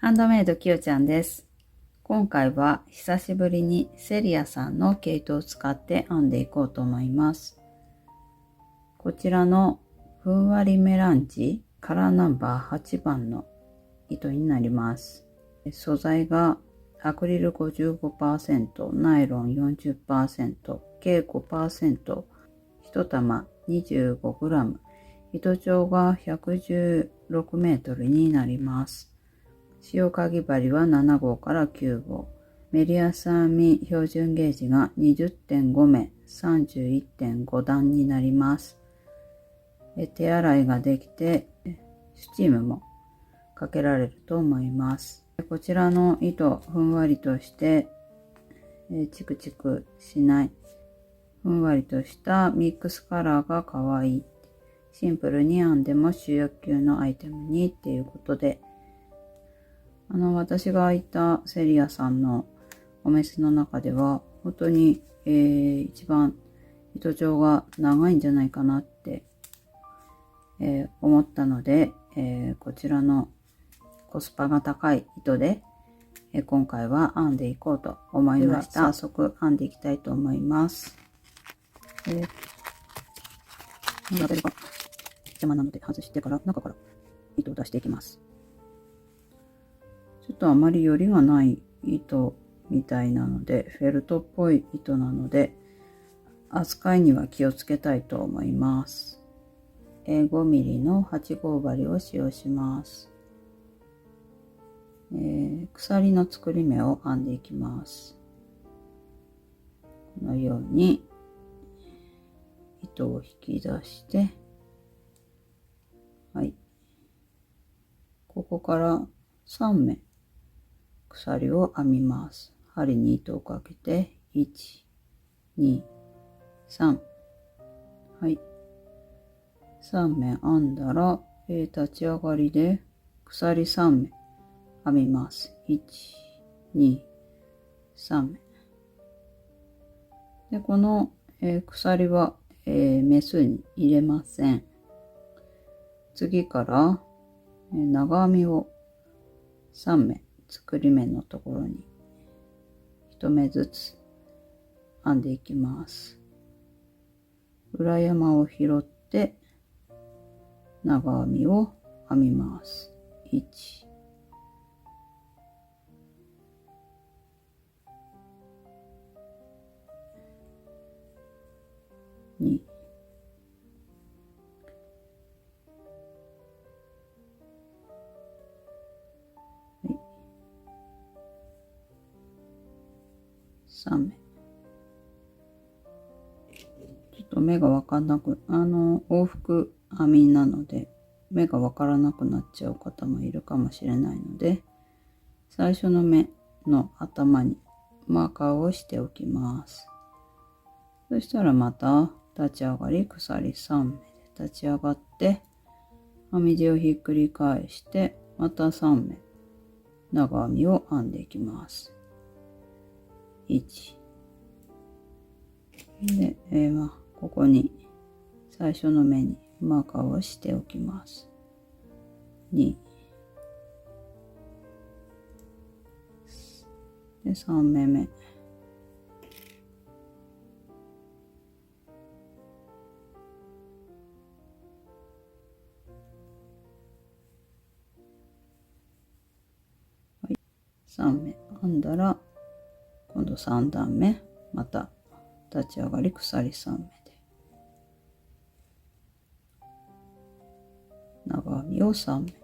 ハンドメイドきよちゃんです。今回は久しぶりにセリアさんの毛糸を使って編んでいこうと思います。こちらのふんわりメランジカラーナンバー8番の糸になります。素材がアクリル 55%、ナイロン 40%、計 5%、1玉 25g、糸長が116メートルになります。塩かぎ針は7号から9号。メリヤス編み標準ゲージが 20.5 目、31.5 段になります。手洗いができて、スチームもかけられると思います。こちらの糸、ふんわりとして、チクチクしない、ふんわりとしたミックスカラーが可愛い。シンプルに編んでも主役級のアイテムにっていうことで、私がいたセリアさんのお店の中では、本当に、一番糸長が長いんじゃないかなって、思ったので、こちらのコスパが高い糸で、今回は編んでいこうと思いました。早速編んでいきたいと思います。ラベルが邪魔なので外してから中から糸を出していきます。ちょっとあまりよりがない糸みたいなので、フェルトっぽい糸なので、扱いには気をつけたいと思います。5ミリの8号針を使用します。鎖の作り目を編んでいきます。このように糸を引き出して、はい。ここから3目鎖を編みます。針に糸をかけて、1、2、3。はい。3目編んだら、立ち上がりで鎖3目編みます。1、2、3目。で、この、鎖は、目数に入れません。次から、長編みを3目。作り目のところに1目ずつ編んでいきます。裏山を拾って長編みを編みます。1、2、3目。ちょっと目がわかんなく、往復編みなので目がわからなくなっちゃう方もいるかもしれないので、最初の目の頭にマーカーをしておきます。そしたらまた立ち上がり鎖3目で立ち上がって、編み地をひっくり返してまた3目長編みを編んでいきます。1で、ここに最初の目にマーカーをしておきます。2で、3目目3目編んだら、今度3段目また立ち上がり鎖3目で長編みを3目、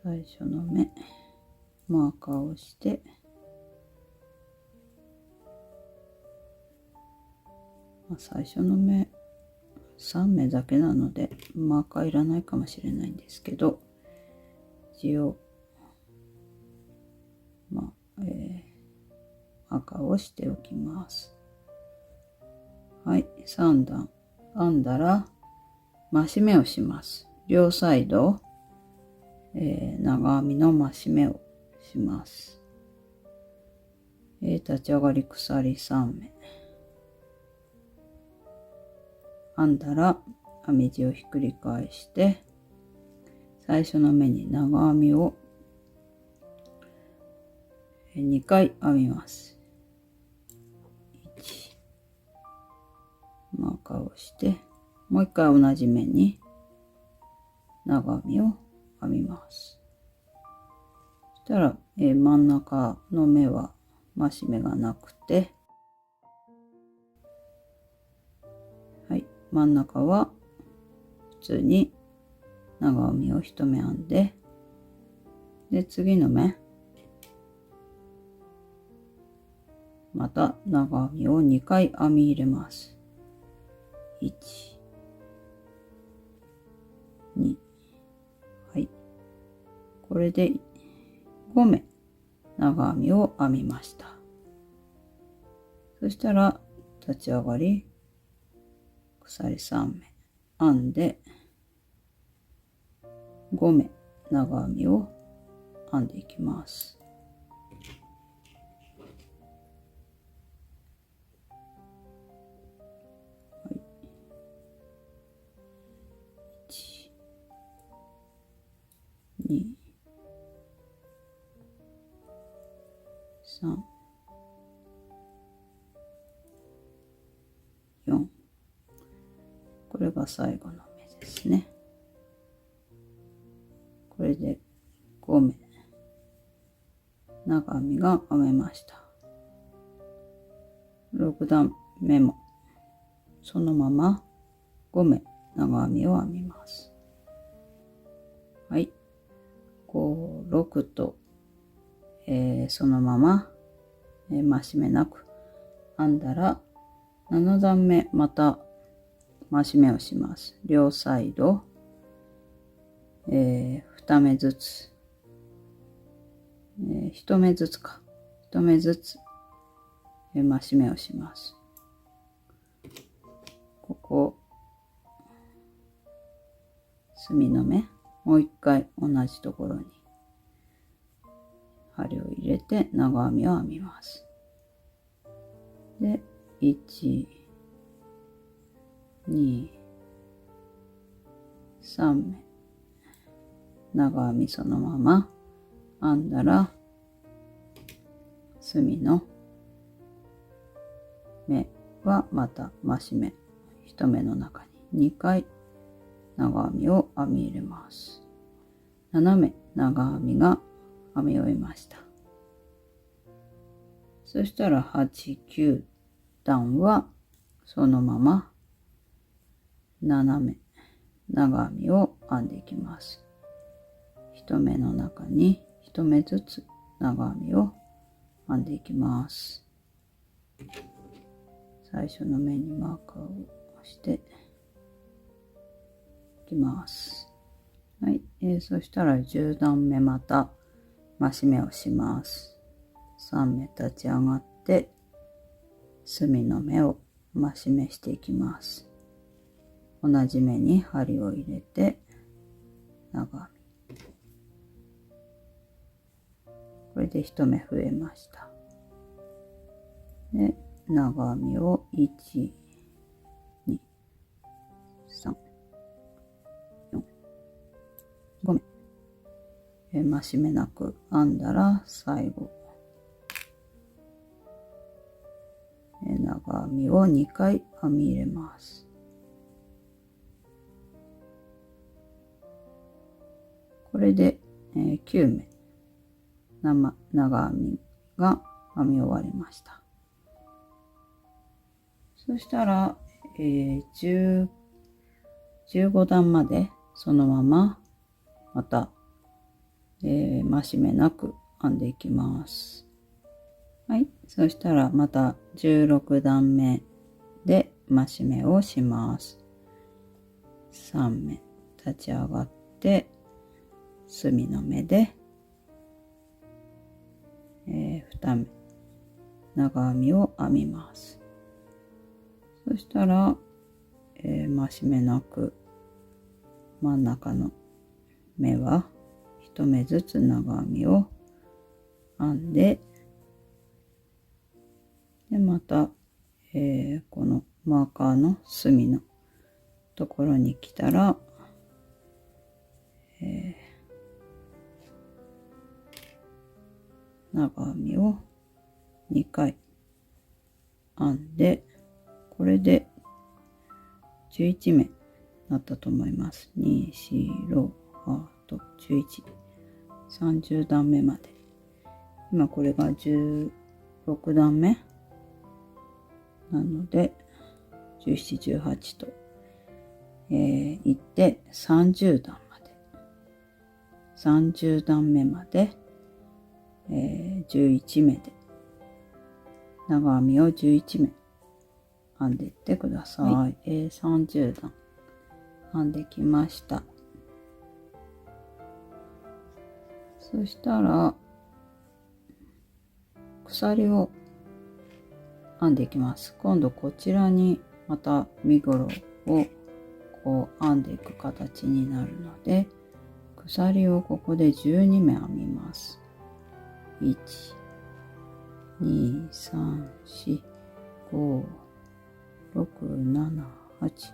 最初の目マーカーをして、最初の目3目だけなのでマーカーいらないかもしれないんですけど、一応マーカーをしておきます。はい、3段編んだら増し目をします。両サイド、長編みの増し目をします。立ち上がり鎖3目編んだら編み地をひっくり返して、最初の目に長編みを2回編みます。1、マーカーをして、もう一回同じ目に長編みを編みます。そしたら、真ん中の目は増し目がなくて、はい、真ん中は普通に長編みを1目編んで、で、次の目、また長編みを2回編み入れます。1、2、はい。これで5目長編みを編みました。そしたら立ち上がり鎖3目編んで5目長編みを編んでいきます。はい、1、2、3、4。これが最後の目ですね。これで5目長編みが編めました。6段目もそのまま5目長編みを編みます。はい、5、6と、そのまま、増し目なく編んだら7段目また増し目をします。両サイド、2目ずつ、1目ずつか1目ずつ、増し目をします。ここ隅の目もう一回同じところに針を入れて長編みを編みます。で1、2、3目長編みそのまま編んだら隅の目はまた増し目1目の中に2回長編みを編み入れます。7目長編みが編み終えました。そしたら8、9段はそのまま7目長編みを編んでいきます。1目の中に1目ずつ長編みを編んでいきます。最初の目にマーカーを押していきます。はい、そしたら10段目また増し目をします。3目立ち上がって隅の目を増し目していきます。同じ目に針を入れて長編み、これで1目増えました。で長編みを1、2、3、4、5目増し目なく編んだら最後長編みを2回編み入れます。これで9目長編みが編み終わりました。そしたら、15段までそのまままた、増し目なく編んでいきます。はい、そしたらまた16段目で増し目をします。3目立ち上がって隅の目で、2目長編みを編みます。そしたら、増し目なく真ん中の目は1目ずつ長編みを編んで、でまた、このマーカーの隅のところに来たら、長編みを2回編んで、これで11目なったと思います。2、4、6、8、11、30段目まで。今これが16段目なので、17、18と、いって30段まで。30段目まで、11目で、長編みを11目編んでいってください。はい、30段編んできました。そしたら、鎖を編んでいきます。今度こちらにまた身ごろをこう編んでいく形になるので、鎖をここで12目編みます。1、2、3、4、5、6、7、8、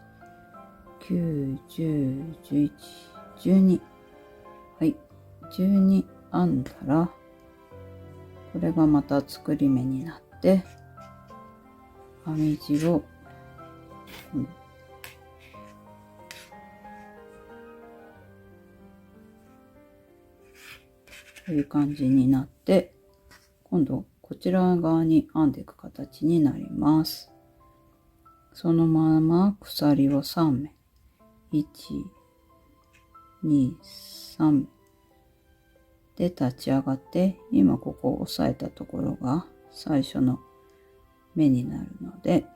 9、10、11、12。はい。12編んだら、これがまた作り目になって、編み地を、こういう感じになって、今度こちら側に編んでいく形になります。そのまま鎖を3目。1、2、3目。で立ち上がって、今ここを押さえたところが最初の目になるので、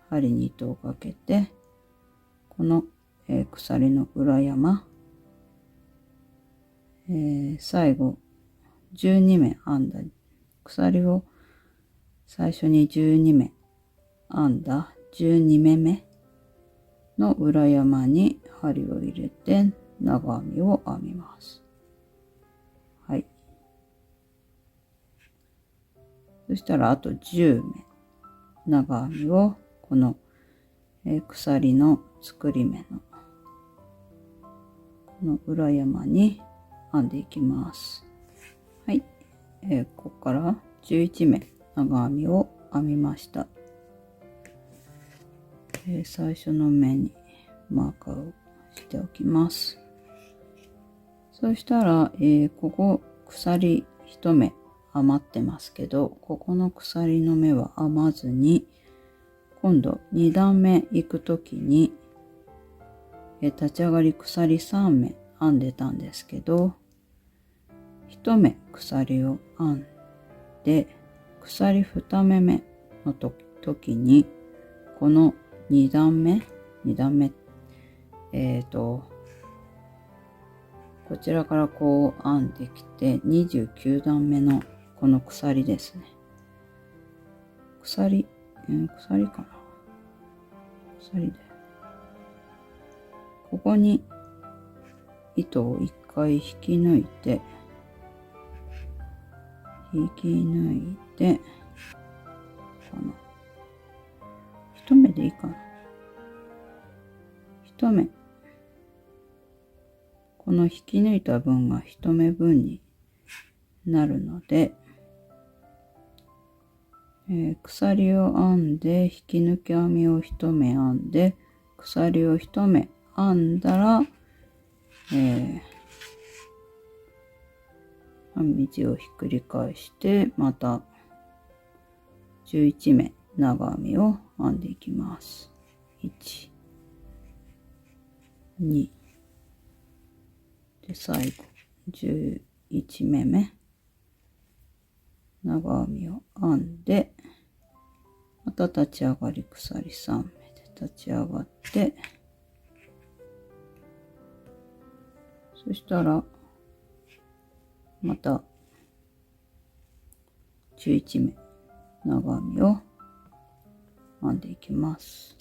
針に糸をかけて、この、鎖の裏山、最後12目編んだ鎖を最初に12目編んだ12目目の裏山に針を入れて長編みを編みます。はい。そしたらあと10目長編みをこの、鎖の作り目のこの裏山に編んでいきます。はい。ここから11目長編みを編みました。最初の目にマーカーをしておきます。そしたら、ここ鎖1目余ってますけど、ここの鎖の目は編まずに、今度2段目行くときに、立ち上がり鎖3目編んでたんですけど、1目鎖を編んで、鎖2目目の時に、この2段目、こちらからこう編んできて、29段目のこの鎖ですね。鎖かな？鎖で。ここに糸を1回引き抜いて、かな。1目でいいかな。1目。この引き抜いた分が1目分になるので、鎖を編んで、引き抜き編みを1目編んで、鎖を1目編んだら、編み地をひっくり返して、また11目長編みを編んでいきます。1、2、で最後11目目長編みを編んで、また立ち上がり鎖3目で立ち上がって、そしたらまた11目長編みを編んでいきます。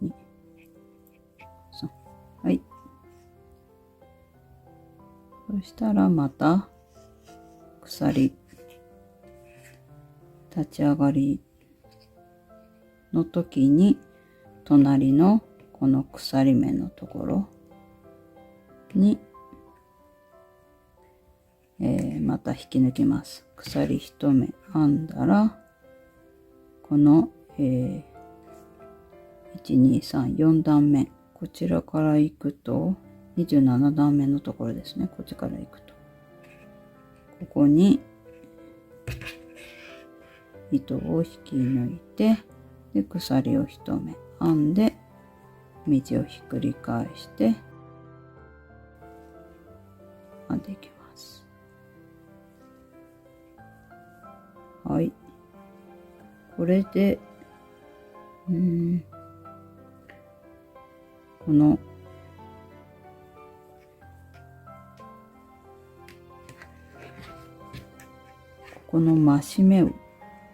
1、2、3。はい。そしたらまた鎖立ち上がりの時に隣のこの鎖目のところにまた引き抜きます。鎖1目編んだら、この、1、2、3、4段目、こちらから行くと、27段目のところですね。こっちから行くと。ここに、糸を引き抜いて、で、鎖を1目編んで、道をひっくり返して、編んでいきます。はい。これで、この、この増し目を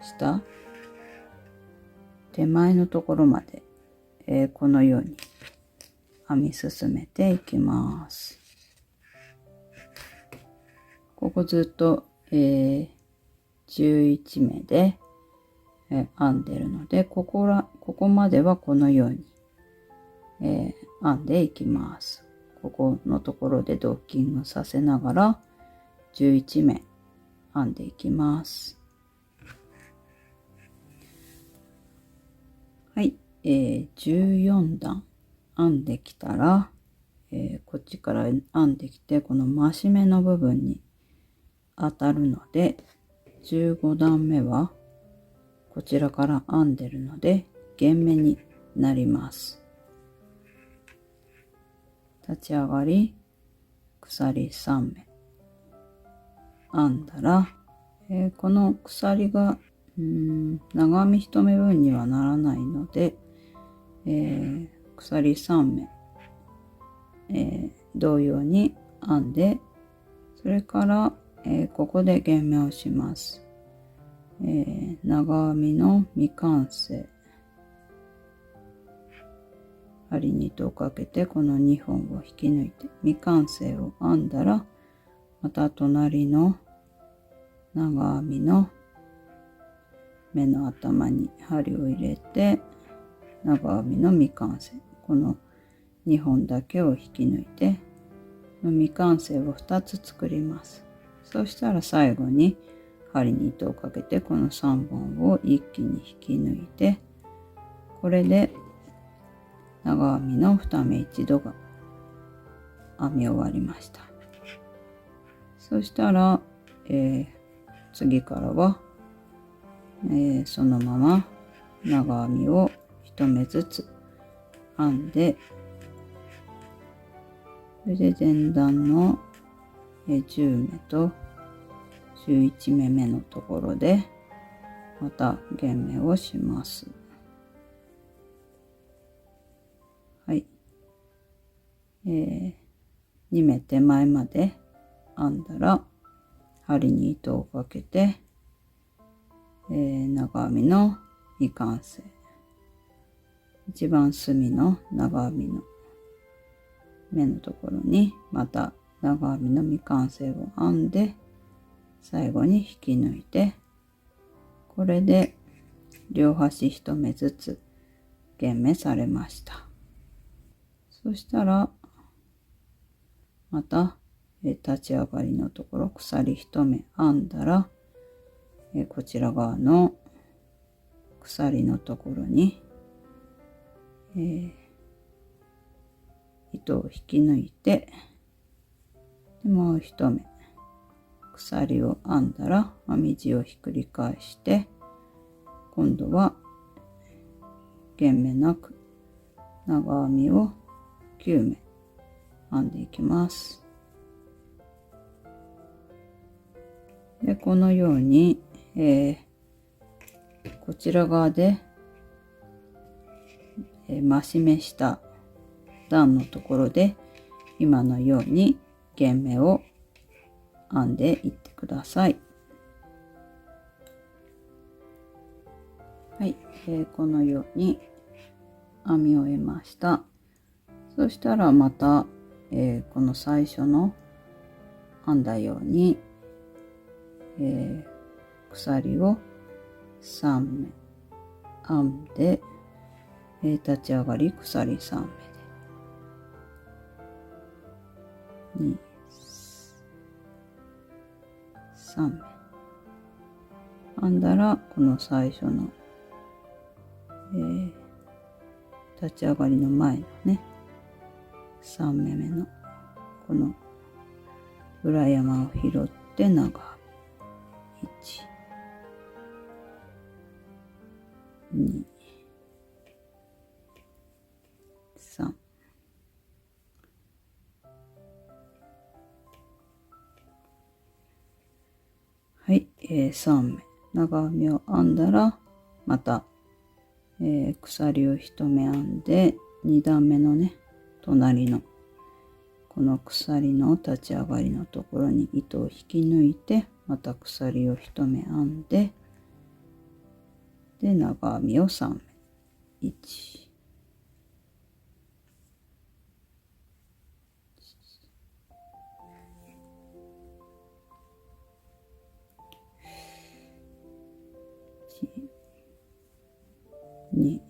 した手前のところまで、このように編み進めていきます。ここずっと、11目で、編んでるので、ここまではこのように、編んでいきます。ここのところでドッキングさせながら11目編んでいきます。はい、14段編んできたら、こっちから編んできてこの増し目の部分に当たるので、15段目はこちらから編んでるので減目になります。立ち上がり鎖3目編んだら、この鎖が長編み1目分にはならないので、鎖3目、同様に編んで、それから、ここで減目をします。長編みの未完成、針に糸をかけてこの2本を引き抜いて未完成を編んだら、また隣の長編みの目の頭に針を入れて、長編みの未完成、この2本だけを引き抜いて未完成を2つ作ります。そしたら最後に針に糸をかけてこの3本を一気に引き抜いて、これで長編みの2目一度が編み終わりました。そしたら、次からは、そのまま長編みを1目ずつ編んで、それで前段の10目と11目目のところでまた減目をします。はい、2目手前まで編んだら針に糸をかけて、長編みの未完成、一番隅の長編みの目のところにまた長編みの未完成を編んで、最後に引き抜いて、これで両端1目ずつ減目されました。そしたらまた立ち上がりのところ鎖1目編んだら、こちら側の鎖のところに、糸を引き抜いて、でもう1目鎖を編んだら編み地をひっくり返して、今度は減目なく長編みを9目編んでいきます。でこのように、こちら側で、増し目した段のところで今のように減目を編んでいってください。はい、このように編み終えました。そしたらまた、この最初の編んだように、鎖を3目編んで、立ち上がり鎖3目で2、3目編んだら、この最初の、立ち上がりの前のね、3目目のこの裏山を拾って長編み1、2、3。はい、3目長編みを編んだら、また、鎖を1目編んで、2段目のね、隣のこの鎖の立ち上がりのところに糸を引き抜いて、また鎖を1目編んで、で長編みを3目1、2、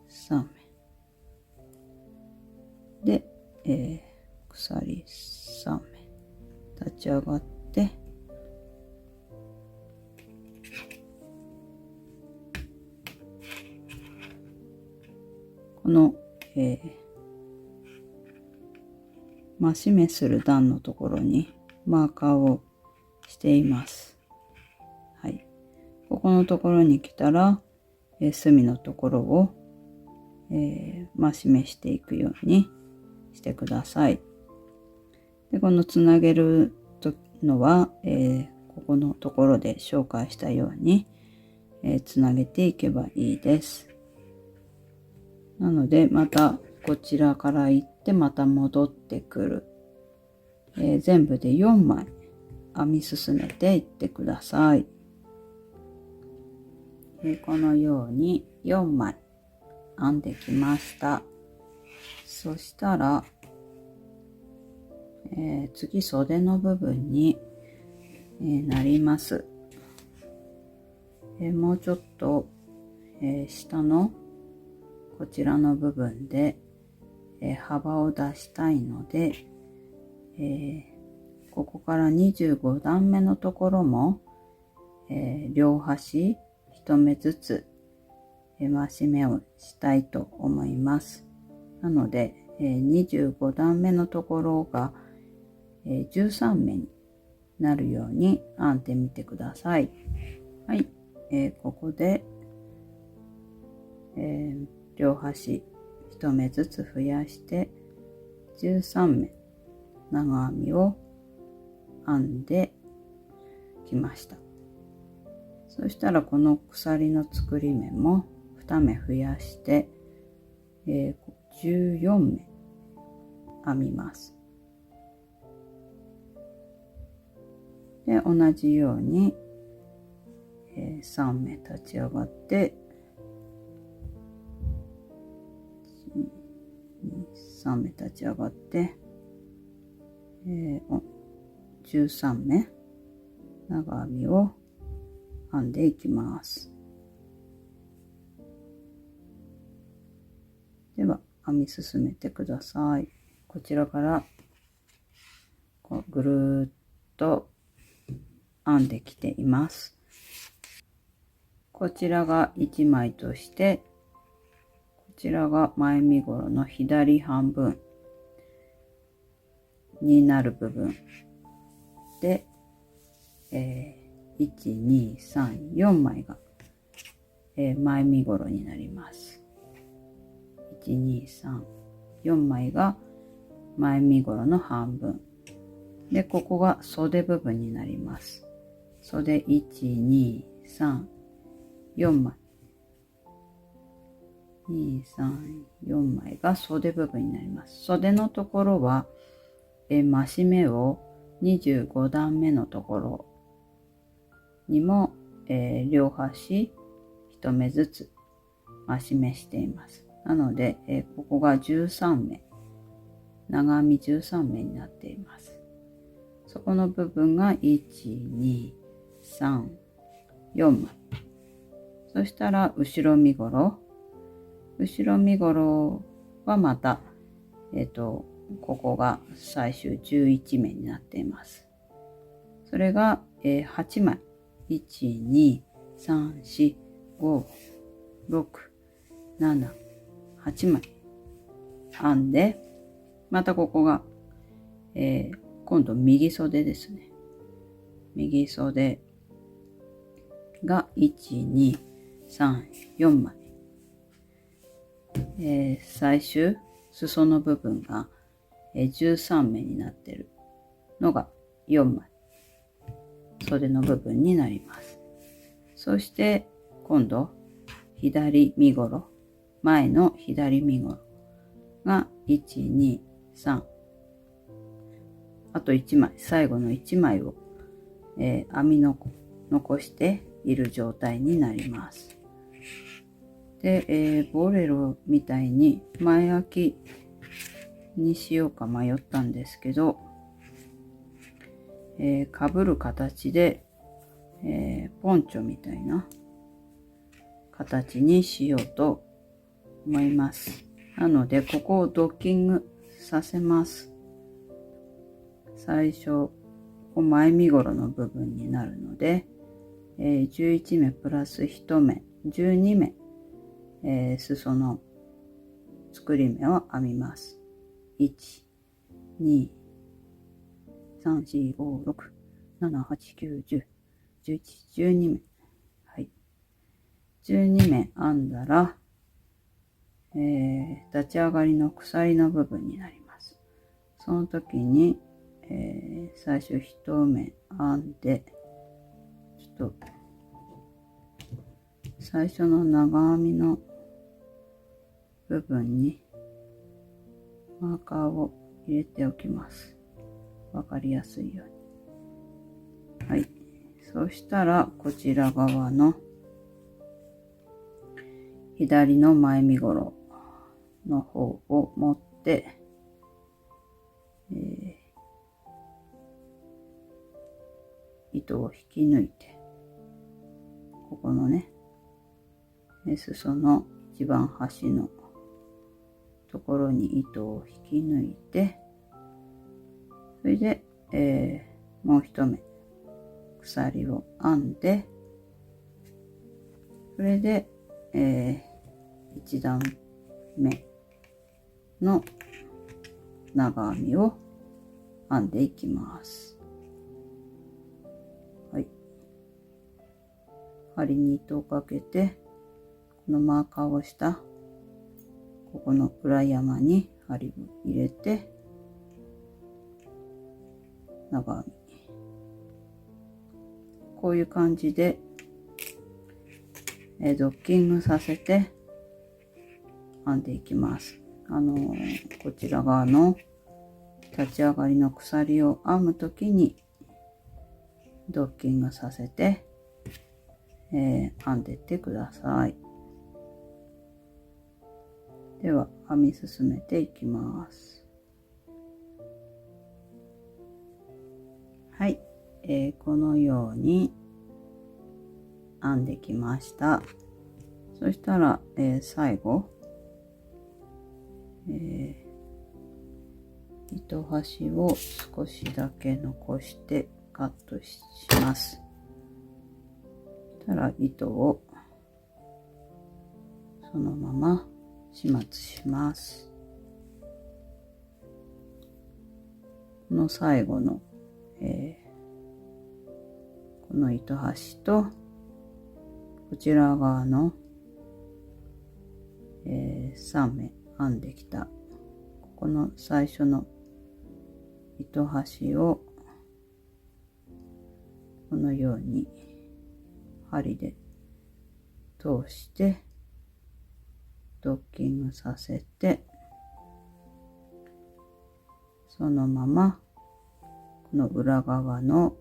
3目で、鎖3目立ち上がって、この、増し目する段のところにマーカーをしています。はい、ここのところに来たら、隅のところを、増し目していくようにしてください。でこのつなげるのは、ここのところで紹介したように、つなげていけばいいです。なのでまたこちらから行ってまた戻ってくる、全部で4枚編み進めていってください。このように4枚編んできました。そしたら、次袖の部分に、なります。もうちょっと、下のこちらの部分で、幅を出したいので、ここから25段目のところも、両端1目ずつ、増し目をしたいと思います。なので、25段目のところが、13目になるように編んでみてください。はい、ここで、両端1目ずつ増やして13目長編みを編んできました。そしたらこの鎖の作り目も2目増やして、14目編みます。で同じように、3目立ち上がって3目立ち上がって、13目長編みを編んでいきます。では編み進めてください。こちらからこうぐるーっと編んできています。こちらが1枚として、こちらが前身ごろの左半分になる部分で、1、2、3、4枚が、前身ごろになります。1、2、3、4枚が前身ごろの半分で、ここが袖部分になります。袖1、2、3、4枚2、3、4枚が袖部分になります。袖のところは、増し目を25段目のところにも、両端1目ずつ増し目しています。なので、ここが13目長編み13目になっています。そこの部分が1、2、3、4枚。そしたら後ろ身ごろはまた、ここが最終11目になっています。それが、8枚。1、2、3、4、5、6、7、8枚編んで、またここが、今度右袖ですね。右袖が1、2、3、4枚。最終裾の部分が、13目になっているのが4枚。袖の部分になります。そして今度左身ごろ、前の左身ごろが1、2、3、あと1枚、最後の1枚を、編み残している状態になります。で、ボレロみたいに前開きにしようか迷ったんですけど、被る形で、ポンチョみたいな形にしようと思います。なのでここをドッキングさせます。最初前身ごろの部分になるので、11目プラス1目12目、裾の作り目を編みます。1、2、3、4、5、6、7、8、9、10、11、12目。はい。12目編んだら、立ち上がりの鎖の部分になります。その時に、最初1目編んで、ちょっと最初の長編みの部分にマーカーを入れておきます。わかりやすいように。はい。そしたらこちら側の左の前身ごろの方を持って、糸を引き抜いて、ここのね、裾の一番端のところに糸を引き抜いて、それで、もう一目鎖を編んで、それで、1段目の長編みを編んでいきます。はい。針に糸をかけて、このマーカーをしたここの裏山に針を入れて、長編み。こういう感じで、ドッキングさせて編んでいきます。こちら側の立ち上がりの鎖を編むときにドッキングさせて、編んでいってください。では編み進めていきます。はい、このように編んできました。そしたら、最後、糸端を少しだけ残してカットします。そしたら糸をそのまま始末します。この最後の、この糸端とこちら側の、3目編んできたここの最初の糸端をこのように針で通してドッキングさせて、そのままこの裏側の、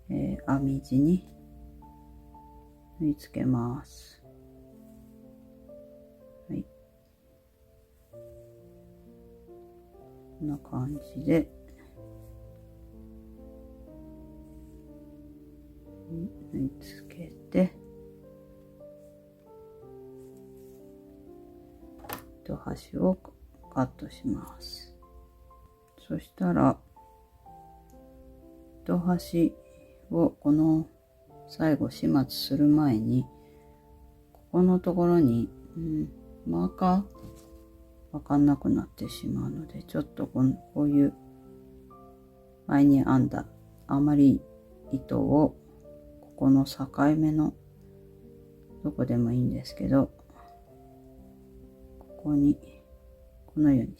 編み地に縫い付けます。はい、こんな感じで縫い付けて、糸端をカットします。そしたら糸端をこの最後始末する前に、ここのところに、マーカーわかんなくなってしまうので、ちょっとこういう前に編んだ余り糸をここの境目のどこでもいいんですけど、ここにこのように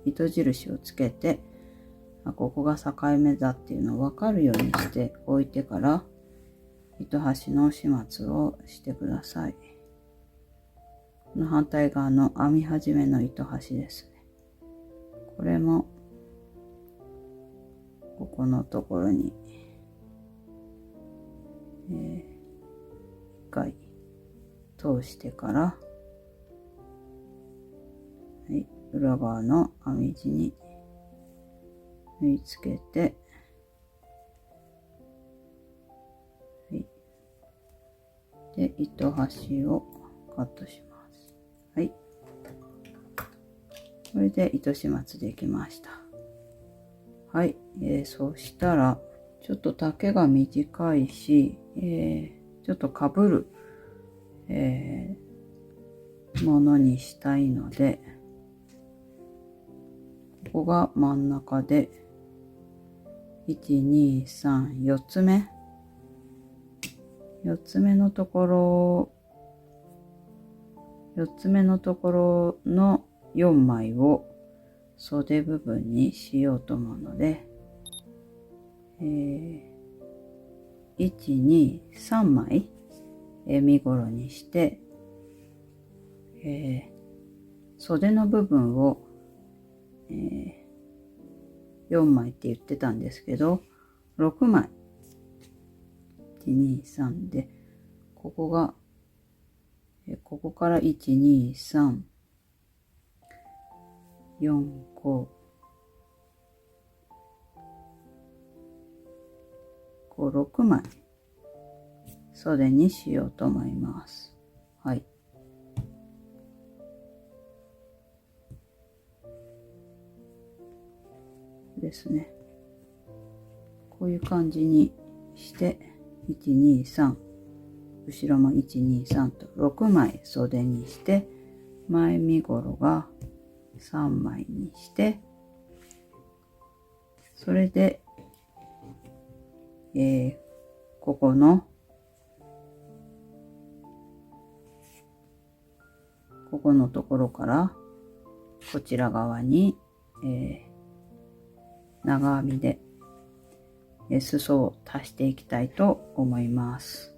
糸印をつけて、ここが境目だっていうのを分かるようにしておいてから糸端の始末をしてください。この反対側の編み始めの糸端ですね。これもここのところに、一回通してから、裏側の編み地に縫い付けて、で糸端をカットします。これで糸始末できました。そしたらちょっと丈が短いし、ちょっとかぶる、ものにしたいので、ここが真ん中で1、2、3、4つ目のところ、4つ目のところの4枚を袖部分にしようと思うので、1、2、3枚身ごろにして、袖の部分を、4枚って言ってたんですけど、6枚。1、2、3で、ここが、ここから1、2、3、4、5、6枚袖にしようと思います。ですね。こういう感じにして、1、2、3、後ろも1、2、3と6枚袖にして、前身ごろが3枚にして、それで、ここのところからこちら側に、長編みで裾を足していきたいと思います。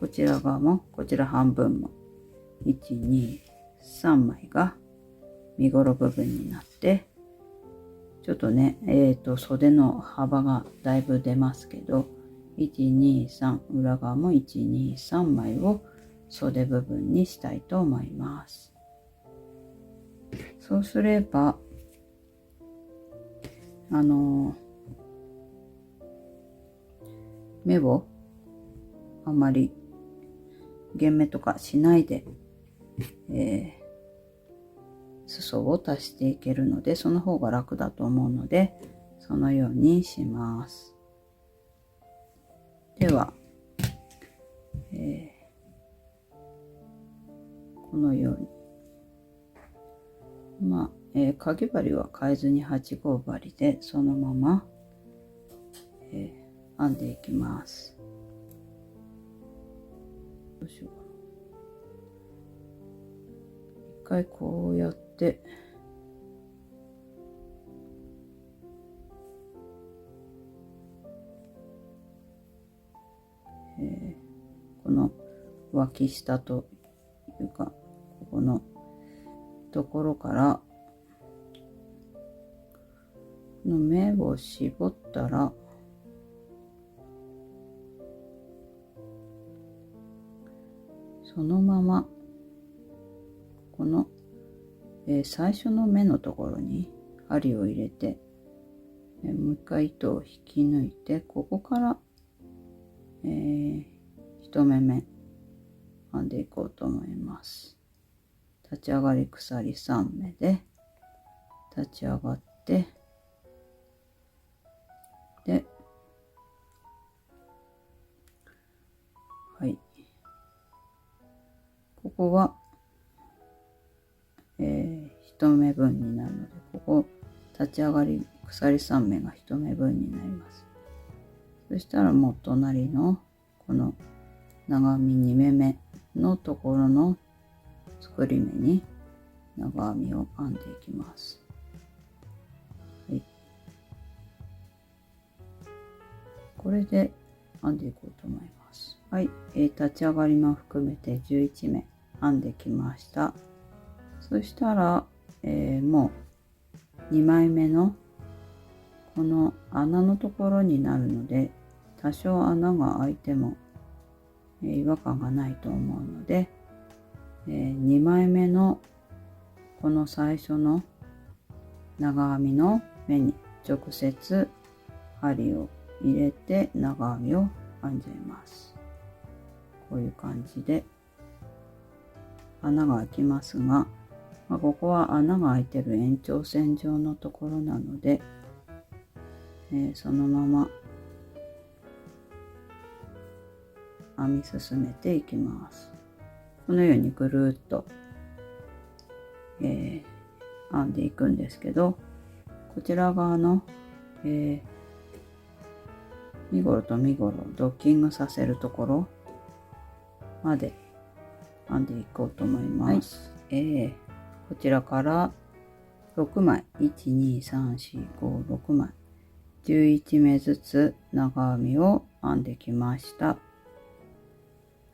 こちら側もこちら半分も1、2、3枚が身ごろ部分になって、ちょっとね、袖の幅がだいぶ出ますけど、1、2、3、裏側も1、2、3枚を袖部分にしたいと思います。そうすれば、目をあまり減目とかしないで、裾を足していけるので、その方が楽だと思うので、そのようにします。では、このように、かぎ針は変えずに8号針でそのまま、編んでいきます。どうしようかな。一回こうやって、この脇下というか、ここのところからこの目を絞ったら、そのままこの、最初の目のところに針を入れて、もう一回糸を引き抜いて、ここから、1目目編んでいこうと思います。立ち上がり鎖3目で立ち上がって、ではい。ここが、一目分になるので、ここ立ち上がり鎖3目が一目分になります。そしたらもう隣のこの長編み2目目のところの作り目に長編みを編んでいきます。はい。これで編んでいこうと思います。はい。立ち上がりも含めて11目編んできました。そしたら、もう2枚目のこの穴のところになるので、多少穴が開いても、違和感がないと思うので、2枚目のこの最初の長編みの目に直接針を入れて長編みを編んじゃいます。こういう感じで穴が開きますが、ここは穴が開いてる延長線上のところなので、そのまま編み進めていきます。このようにぐるっと、編んでいくんですけど、こちら側の、身ごろと身ごろをドッキングさせるところまで編んでいこうと思います。はい、こちらから6枚、1、2、3、4、5、6枚、11目ずつ長編みを編んできました。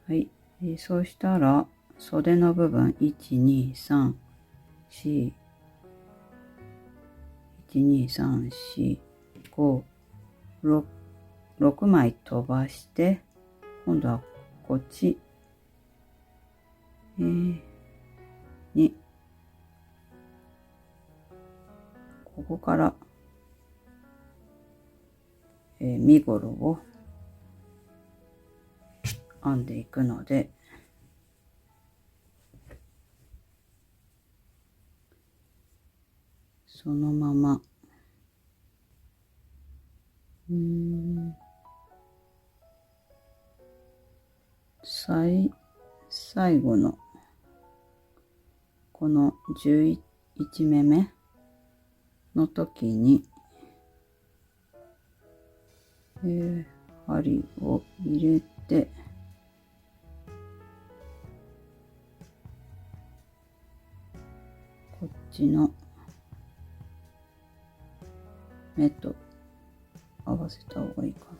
はい、そうしたら袖の部分1、2、3、4、1、2、3、4、5、6枚飛ばして、今度はこっち、に、ここから、身ごろを編んでいくので、そのまま、最後のこの11目目の時に、針を入れて、こっちの目と合わせた方がいいかな。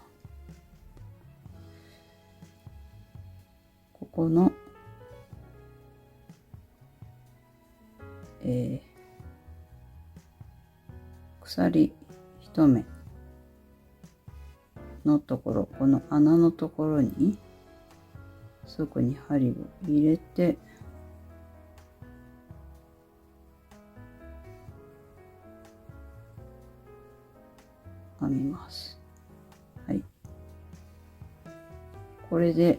ここの、鎖1目のところ、この穴のところにそこに針を入れて、編みます。はい。これで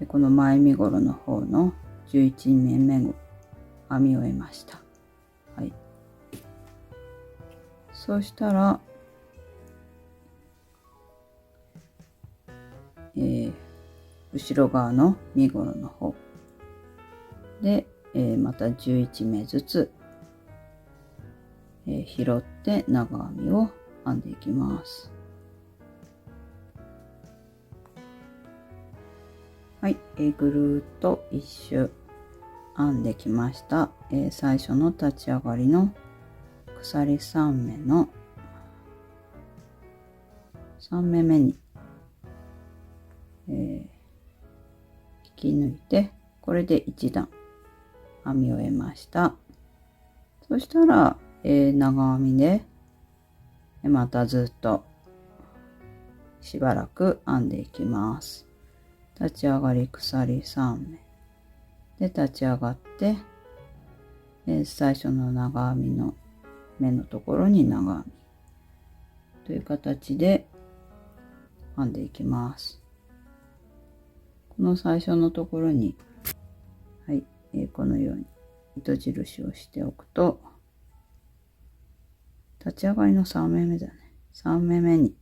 この前身ごろの方の11目目を編み終えました。はい。そうしたら、後ろ側の身ごろの方で、また11目ずつ、拾って長編みを編んでいきます。はい、ぐるっと一周編んできました。最初の立ち上がりの鎖3目の3目目に、引き抜いて、これで1段編み終えました。そしたら、長編みでまたずっとしばらく編んでいきます。立ち上がり鎖3目で立ち上がって、最初の長編みの目のところに長編みという形で編んでいきます。この最初のところに、はい、このように糸印をしておくと、立ち上がりの3目目だね。3目目に、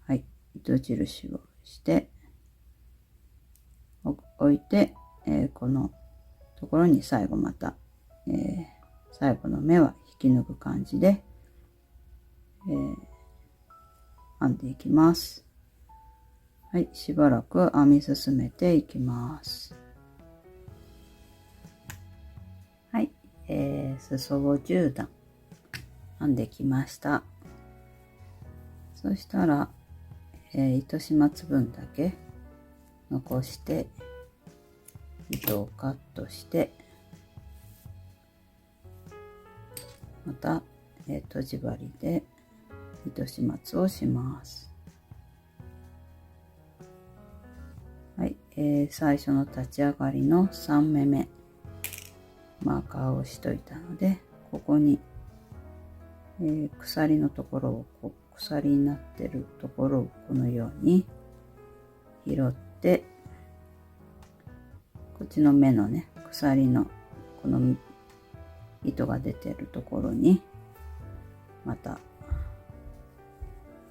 はい、糸印をして、置いて、このところに最後また、最後の目は引き抜く感じで、編んでいきます。はい、しばらく編み進めていきます。はい、裾を10段編んできました。そしたら、糸始末分だけ残して糸をカットして、また、とじ針で糸始末をします。はい、最初の立ち上がりの3目めマーカーをしといたので、ここに、鎖のところを鎖になってるところをこのように拾って、こっちの目のね、鎖のこの糸が出てるところにまた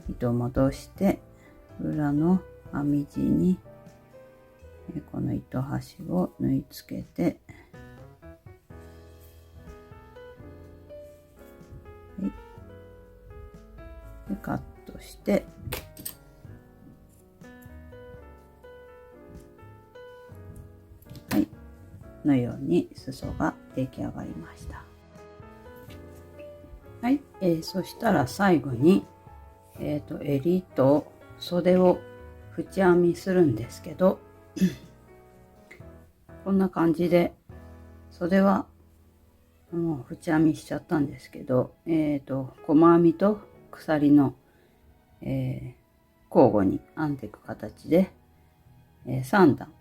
糸を戻して、裏の編み地にこの糸端を縫い付けて、はい、でカットして、はい、のように裾が出来上がりました。はい、そしたら最後に、襟と袖を縁編みするんですけどこんな感じで袖はもう縁編みしちゃったんですけど、細編みと鎖の、交互に編んでいく形で、3段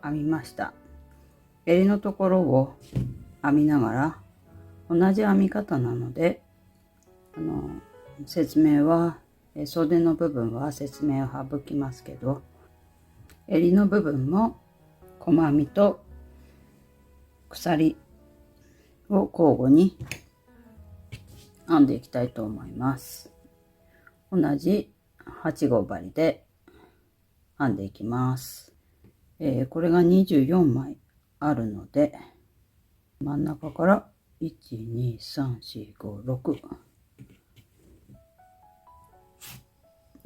編みました。襟のところを編みながら、同じ編み方なので説明は、袖の部分は説明を省きますけど、襟の部分も細編みと鎖を交互に編んでいきたいと思います。同じ8号針で編んでいきます。これが24枚あるので、真ん中から1、2、3、4、5、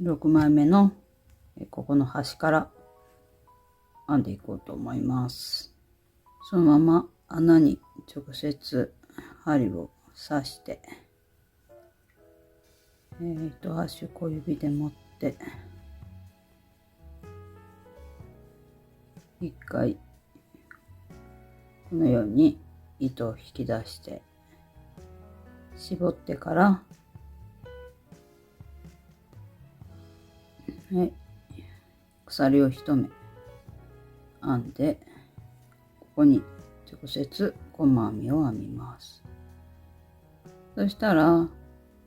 6枚目のここの端から編んでいこうと思います。そのまま穴に直接針を刺して、糸端を小指で持って一回このように糸を引き出して絞ってから、はい、鎖を1目編んで、ここに直接細編みを編みます。そしたら、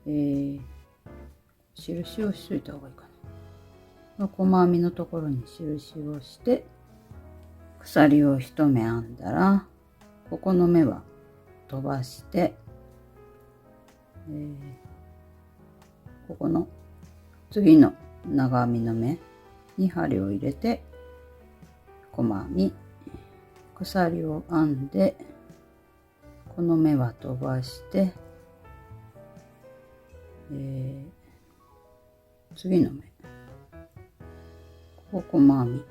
印をしといた方がいいかな。細編みのところに印をして、鎖を1目編んだら、ここの目は飛ばして、ここの次の長編みの目に針を入れて細編み、鎖を編んで、この目は飛ばして、次の目ここ細編み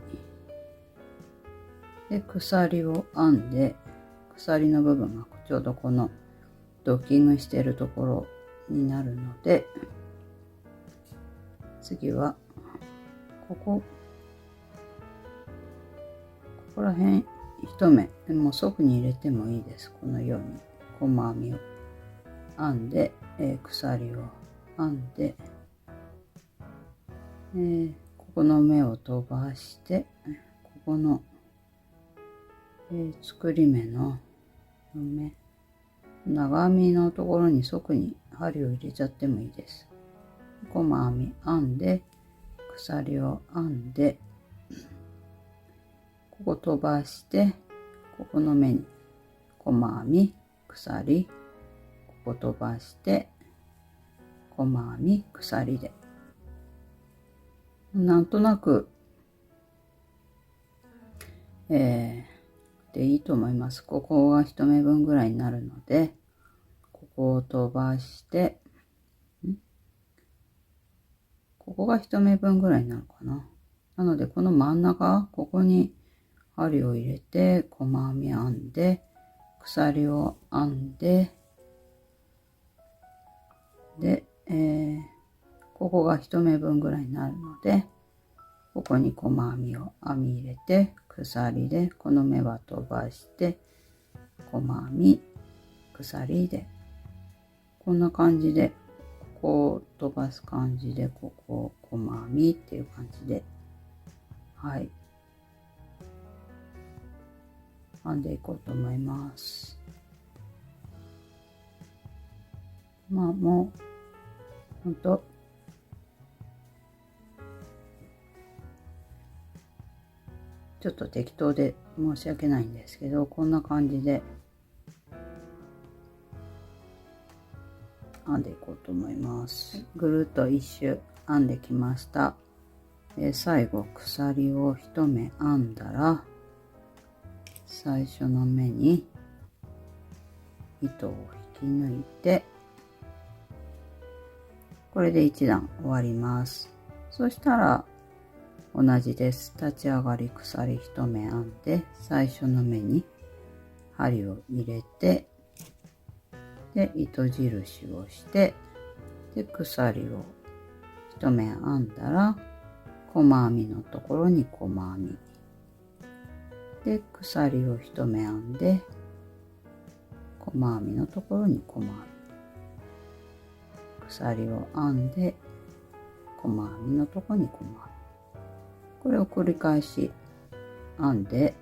で鎖を編んで、鎖の部分がちょうどこのドッキングしているところになるので、次はここら辺一目でも側に入れてもいいです。このように細編みを編んで、鎖を編んで、ここの目を飛ばして、ここの、作り目の目長編みのところに側に針を入れちゃってもいいです。細編み編んで、鎖を編んで、ここ飛ばして、ここの目に細編み鎖、ここ飛ばして細編み鎖で、なんとなくでいいと思います。ここが一目分ぐらいになるので、ここを飛ばして、ここが一目分ぐらいになるかな。なので、この真ん中、ここに針を入れて、細編み編んで、鎖を編んで、で、ここが一目分ぐらいになるので、ここに細編みを編み入れて、鎖で、この目は飛ばして、細編み、鎖で、こんな感じで、ここを飛ばす感じで、ここを細編みっていう感じで、はい。編んでいこうと思います。まあもう、ほんと、ちょっと適当で申し訳ないんですけど、こんな感じで編んでいこうと思います。ぐるっと一周編んできました。最後鎖を一目編んだら、最初の目に糸を引き抜いて、これで1段終わります。そしたら同じです。立ち上がり鎖一目編んで、最初の目に針を入れて、で糸印をして、で鎖を一目編んだら、細編みのところに細編みで、鎖を一目編んで、細編みのところに細編み、鎖を編んで、細編みのところに細編み、これを繰り返し編んで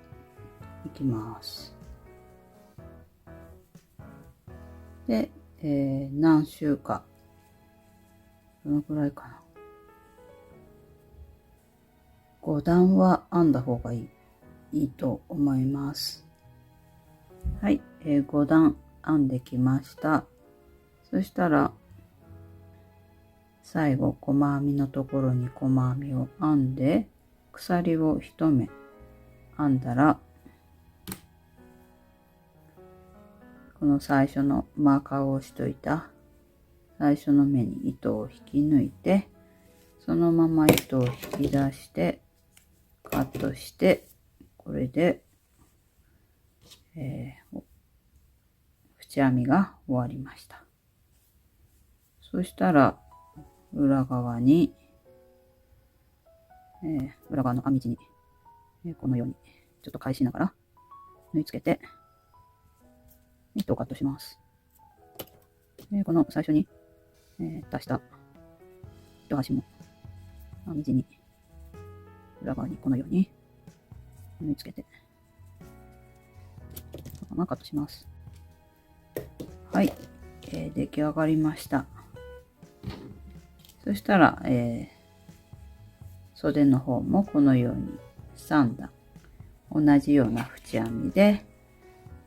いきます。で、何周か、どのくらいかな、5段は編んだ方がいいと思います。はい、5段編んできました。そしたら最後細編みのところに細編みを編んで、鎖を一目編んだら、この最初のマーカーを押しといた最初の目に糸を引き抜いて、そのまま糸を引き出してカットして、これで、縁編みが終わりました。そしたら裏側に、裏側の編み地に、このようにちょっと返しながら縫い付けて糸をカットします。この最初に、出した糸端も編み地に裏側にこのように縫い付けて、そのままカットします。はい、出来上がりました。そしたら、袖の方もこのように3段同じような縁編みで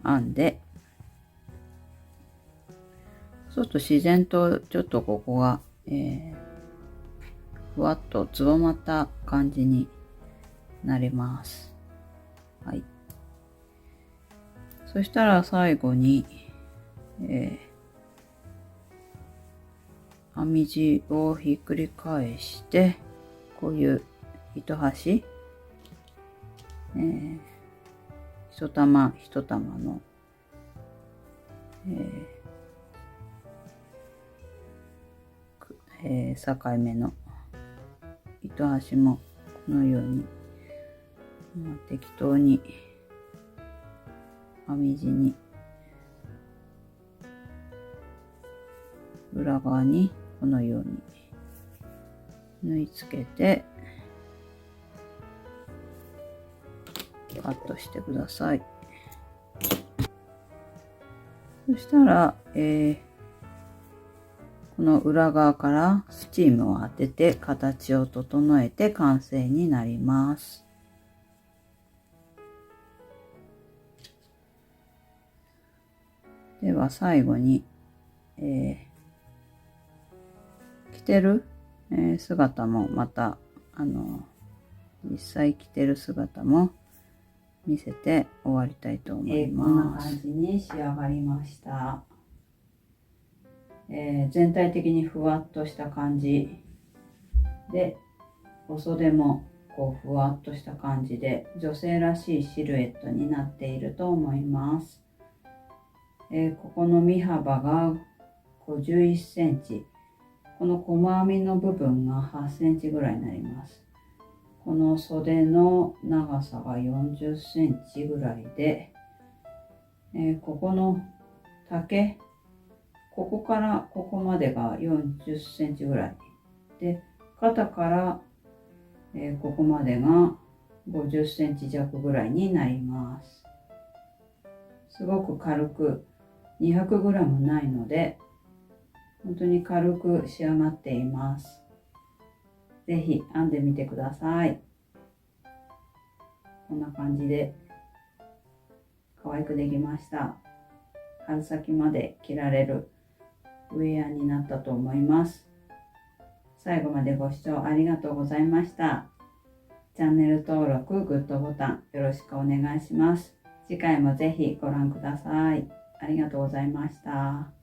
編んで、そうすると自然とちょっとここが、ふわっとつぼまった感じになります。はい。そしたら最後に、編み地をひっくり返して、こういう糸端、一玉一玉の、境目の糸端もこのように、適当に編み地に裏側にこのように縫い付けてカットしてください。そしたら、この裏側からスチームを当てて形を整えて完成になります。では最後に、着てる、姿もまた実際着てる姿も見せて終わりたいと思います。こんな感じに仕上がりました。全体的にふわっとした感じで、お袖もこうふわっとした感じで女性らしいシルエットになっていると思います。ここの身幅が51センチ、この細編みの部分が8センチぐらいになります。この袖の長さが40センチぐらいで、ここの丈、ここからここまでが40センチぐらいで、肩から、ここまでが50センチ弱ぐらいになります。すごく軽く 200g ないので、本当に軽く仕上がっています。ぜひ編んでみてください。こんな感じで可愛くできました。春先まで着られるウェアになったと思います。最後までご視聴ありがとうございました。チャンネル登録、グッドボタンよろしくお願いします。次回もぜひご覧ください。ありがとうございました。